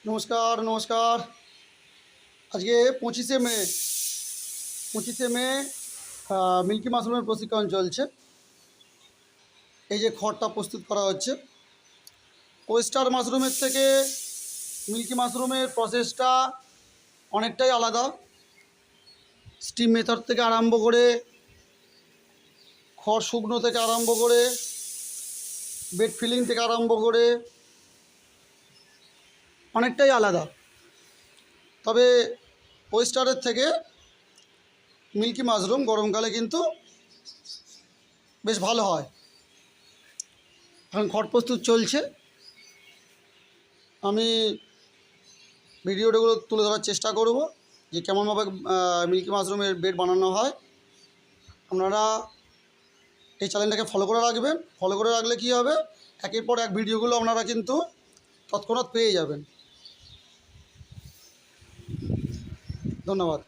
নমস্কার নমস্কার। আজকে 25শে মে মিল্কি মাশরুমের প্রশিক্ষণ চলছে। এই যে খড়টা প্রস্তুত করা হচ্ছে, ওয়েস্টার মাশরুমের থেকে মিল্কি মাশরুমের প্রসেসটা অনেকটাই আলাদা। স্টিম মেথড থেকে আরম্ভ করে, খড় শুকনো থেকে আরম্ভ করে, বেড ফিলিং থেকে আরম্ভ করে অনেকটাই আলাদা। তবে ওয়েস্টারের থেকে মিল্কি মাশরুম গরমকালে কিন্তু বেশ ভালো হয়। এখন খড় প্রস্তুত চলছে, আমি ভিডিওগুলো তুলে ধরার চেষ্টা করব যে কেমনভাবে মিল্কি মাশরুমের বেড বানানো হয়। আপনারা এই চ্যানেলটাকে ফলো করে রাখবেন। ফলো করে রাখলে কী হবে, একের পর এক ভিডিওগুলো আপনারা কিন্তু তৎক্ষণাৎ পেয়ে যাবেন। ধন্যবাদ।